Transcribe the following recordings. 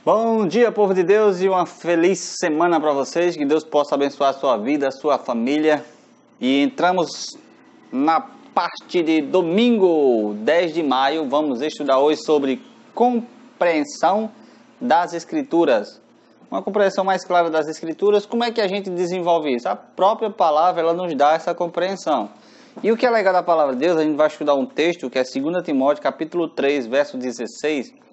Bom dia, povo de Deus, e uma feliz semana para vocês. Que Deus possa abençoar a sua vida, a sua família. E entramos na parte de domingo, 10 de maio. Vamos estudar hoje sobre compreensão das Escrituras. Uma compreensão mais clara das Escrituras. Como é que a gente desenvolve isso? A própria palavra, ela nos dá essa compreensão. E o que é legal da palavra de Deus, a gente vai estudar um texto que é 2 Timóteo, capítulo 3, verso 16.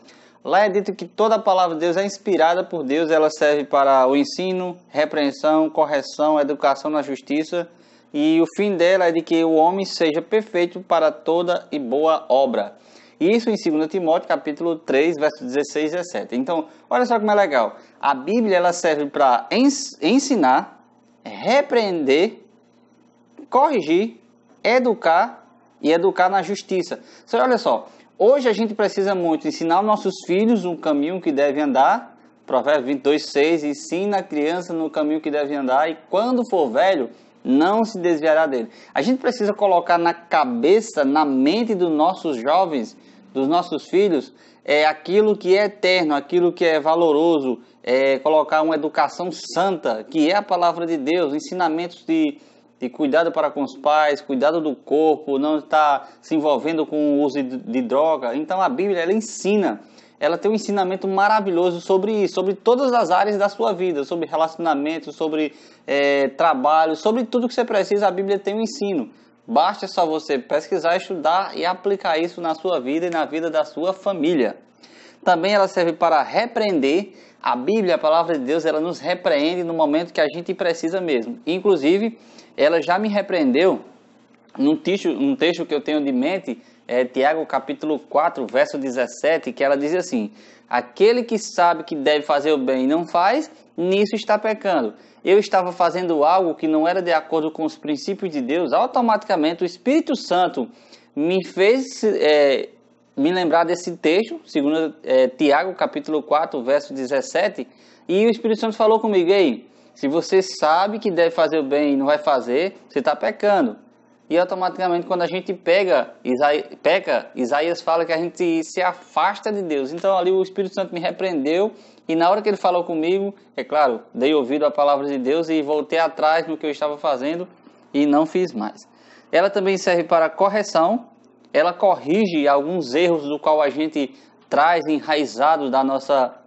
Lá é dito que toda a palavra de Deus é inspirada por Deus, ela serve para o ensino, repreensão, correção, educação na justiça, e o fim dela é de que o homem seja perfeito para toda e boa obra. Isso em 2 Timóteo, capítulo 3, versos 16 e 17. Então, olha só como é legal. A Bíblia, ela serve para ensinar, repreender, corrigir, educar e educar na justiça. Então, olha só. Hoje a gente precisa muito ensinar aos nossos filhos o caminho que devem andar. Provérbios 22, 6, ensina a criança no caminho que deve andar e quando for velho, não se desviará dele. A gente precisa colocar na cabeça, na mente dos nossos jovens, dos nossos filhos, aquilo que é eterno, aquilo que é valoroso, colocar uma educação santa, que é a palavra de Deus, ensinamentos de cuidado para com os pais, cuidado do corpo, não estar se envolvendo com o uso de droga. Então a Bíblia, ela ensina, ela tem um ensinamento maravilhoso sobre isso, sobre todas as áreas da sua vida, sobre relacionamento, sobre trabalho, sobre tudo que você precisa, a Bíblia tem um ensino. Basta só você pesquisar, estudar e aplicar isso na sua vida e na vida da sua família. Também ela serve para repreender. A Bíblia, a palavra de Deus, ela nos repreende no momento que a gente precisa mesmo. Inclusive, ela já me repreendeu num texto que eu tenho de mente, Tiago capítulo 4, verso 17, que ela diz assim: aquele que sabe que deve fazer o bem e não faz, nisso está pecando. Eu estava fazendo algo que não era de acordo com os princípios de Deus, automaticamente o Espírito Santo me fez me lembrar desse texto, segundo Tiago capítulo 4, verso 17, e o Espírito Santo falou comigo: ei, se você sabe que deve fazer o bem e não vai fazer, você está pecando. E automaticamente quando a gente peca, Isaías fala que a gente se afasta de Deus. Então ali o Espírito Santo me repreendeu e na hora que ele falou comigo, é claro, dei ouvido à palavra de Deus e voltei atrás no que eu estava fazendo e não fiz mais. Ela também serve para correção, ela corrige alguns erros do qual a gente traz enraizados da nossa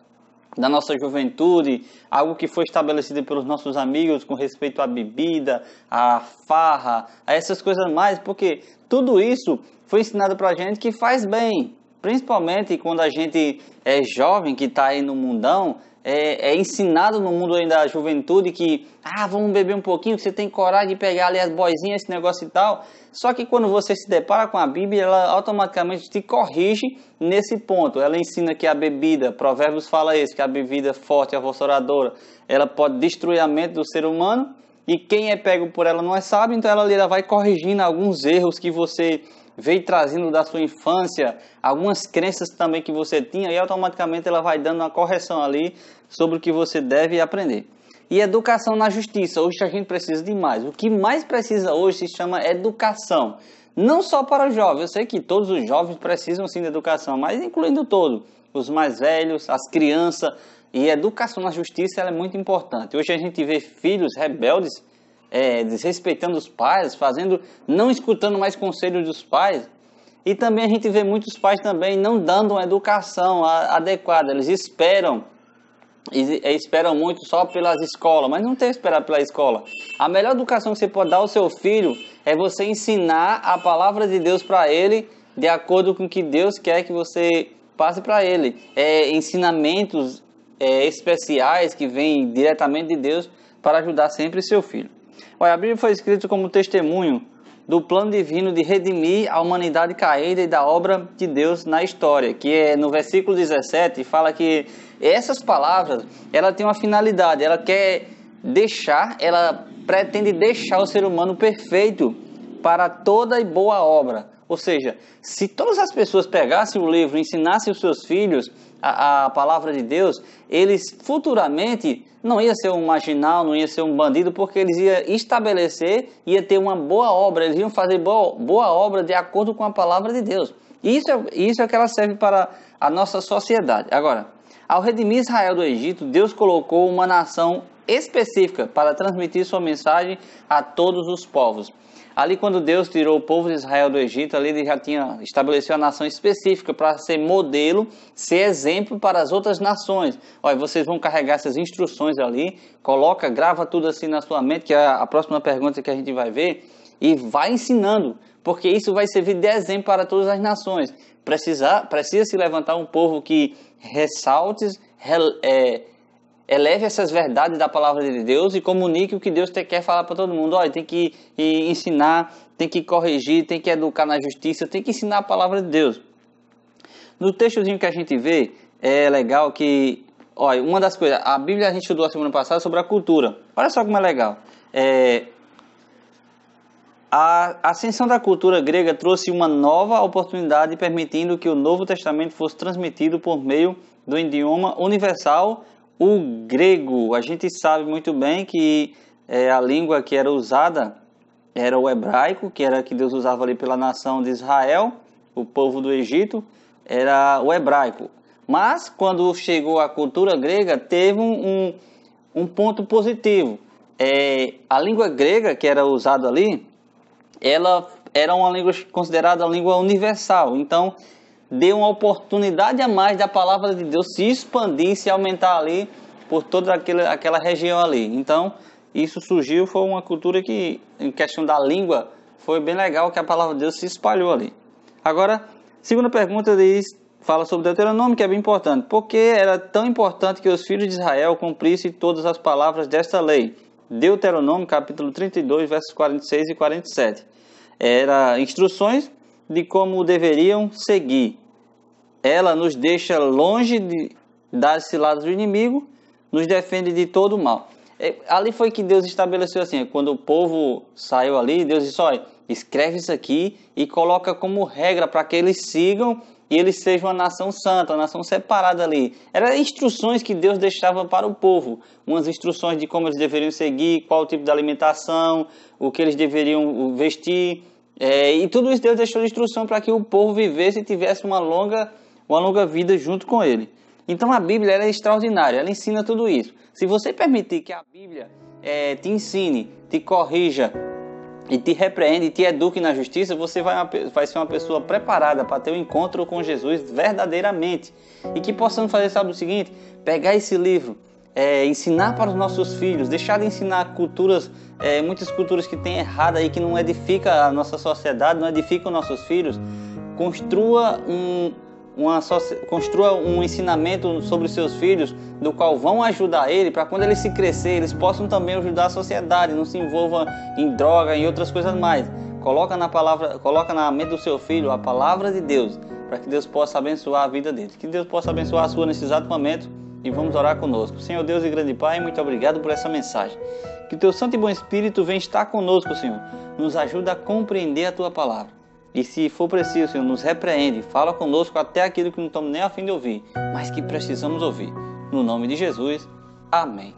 juventude, algo que foi estabelecido pelos nossos amigos com respeito à bebida, à farra, a essas coisas mais, porque tudo isso foi ensinado para a gente que faz bem, principalmente quando a gente é jovem, que está aí no mundão, é ensinado no mundo ainda da juventude que, vamos beber um pouquinho, que você tem coragem de pegar ali as boizinhas, esse negócio e tal. Só que quando você se depara com a Bíblia, ela automaticamente te corrige nesse ponto. Ela ensina que a bebida, Provérbios fala isso, que a bebida forte e avassaladora, ela pode destruir a mente do ser humano, e quem é pego por ela não é sábio, então ela vai corrigindo alguns erros que você veio trazendo da sua infância, algumas crenças também que você tinha, e automaticamente ela vai dando uma correção ali sobre o que você deve aprender. E educação na justiça, hoje a gente precisa de mais. O que mais precisa hoje se chama educação. Não só para os jovens, eu sei que todos os jovens precisam sim de educação, mas incluindo todos, os mais velhos, as crianças. E educação na justiça ela é muito importante. Hoje a gente vê filhos rebeldes, desrespeitando os pais, não escutando mais conselhos dos pais. E também a gente vê muitos pais também não dando uma educação adequada. Eles esperam muito só pelas escolas, mas não tem que esperar pela escola. A melhor educação que você pode dar ao seu filho é você ensinar a palavra de Deus para ele, de acordo com o que Deus quer que você passe para ele. Ensinamentos especiais que vêm diretamente de Deus para ajudar sempre seu filho. Olha, a Bíblia foi escrita como testemunho do plano divino de redimir a humanidade caída e da obra de Deus na história, que é no versículo 17, fala que essas palavras, ela tem uma finalidade, ela pretende deixar o ser humano perfeito para toda e boa obra. Ou seja, se todas as pessoas pegassem o livro e ensinassem os seus filhos a palavra de Deus, eles futuramente não ia ser um marginal, não ia ser um bandido, porque eles iam estabelecer, ia ter uma boa obra, eles iam fazer boa obra de acordo com a palavra de Deus. Isso é que ela serve para a nossa sociedade. Agora, Ao redimir Israel do Egito, Deus colocou uma nação específica para transmitir sua mensagem a todos os povos. Ali, quando Deus tirou o povo de Israel do Egito, ali ele já tinha estabelecido a nação específica para ser modelo, ser exemplo para as outras nações. Olha, vocês vão carregar essas instruções ali, grava tudo assim na sua mente, que é a próxima pergunta que a gente vai ver, e vai ensinando, porque isso vai servir de exemplo para todas as nações. Precisa se levantar um povo que ressalte, eleve essas verdades da palavra de Deus e comunique o que Deus quer falar para todo mundo. Olha, tem que ensinar, tem que corrigir, tem que educar na justiça, tem que ensinar a palavra de Deus. No textozinho que a gente vê, é legal que, olha, uma das coisas, a Bíblia a gente estudou a semana passada sobre a cultura. Olha só como é legal. A ascensão da cultura grega trouxe uma nova oportunidade, permitindo que o Novo Testamento fosse transmitido por meio do idioma universal, o grego. A gente sabe muito bem que a língua que era usada era o hebraico, que era que Deus usava ali pela nação de Israel, o povo do Egito, era o hebraico. Mas quando chegou a cultura grega, teve um ponto positivo. A língua grega que era usada ali, ela era uma língua considerada a língua universal. Então, deu uma oportunidade a mais da palavra de Deus se expandir, se aumentar ali por toda aquela região ali. Então, isso surgiu, foi uma cultura que, em questão da língua, foi bem legal que a palavra de Deus se espalhou ali. Agora, segunda pergunta fala sobre Deuteronômio, que é bem importante. Por que era tão importante que os filhos de Israel cumprissem todas as palavras desta lei? Deuteronômio, capítulo 32, versos 46 e 47. Era instruções de como deveriam seguir. Ela nos deixa longe das ciladas do inimigo, nos defende de todo o mal. Ali foi que Deus estabeleceu assim, quando o povo saiu ali, Deus disse, olha, escreve isso aqui e coloca como regra para que eles sigam e eles sejam uma nação santa, uma nação separada ali. Eram instruções que Deus deixava para o povo, umas instruções de como eles deveriam seguir, qual tipo de alimentação, o que eles deveriam vestir, e tudo isso Deus deixou de instrução para que o povo vivesse e tivesse uma longa vida junto com ele. Então a Bíblia ela é extraordinária, ela ensina tudo isso. Se você permitir que a Bíblia te ensine, te corrija, e te repreende, e te eduque na justiça, você vai ser uma pessoa preparada para ter um encontro com Jesus verdadeiramente. E que possamos fazer, sabe o seguinte? Pegar esse livro, ensinar para os nossos filhos, deixar de ensinar culturas, muitas culturas que tem errado aí, que não edifica a nossa sociedade, não edifica os nossos filhos. Construa um ensinamento sobre os seus filhos, do qual vão ajudar ele, para quando eles se crescer, eles possam também ajudar a sociedade, não se envolva em droga e outras coisas mais. Coloca na mente do seu filho a palavra de Deus, para que Deus possa abençoar a vida dele. Que Deus possa abençoar a sua nesse exato momento, e vamos orar conosco. Senhor Deus e grande Pai, muito obrigado por essa mensagem. Que o teu Santo e Bom Espírito venha estar conosco, Senhor. Nos ajuda a compreender a tua palavra. E se for preciso, Senhor, nos repreende, fala conosco até aquilo que não estamos nem a fim de ouvir, mas que precisamos ouvir. No nome de Jesus, amém.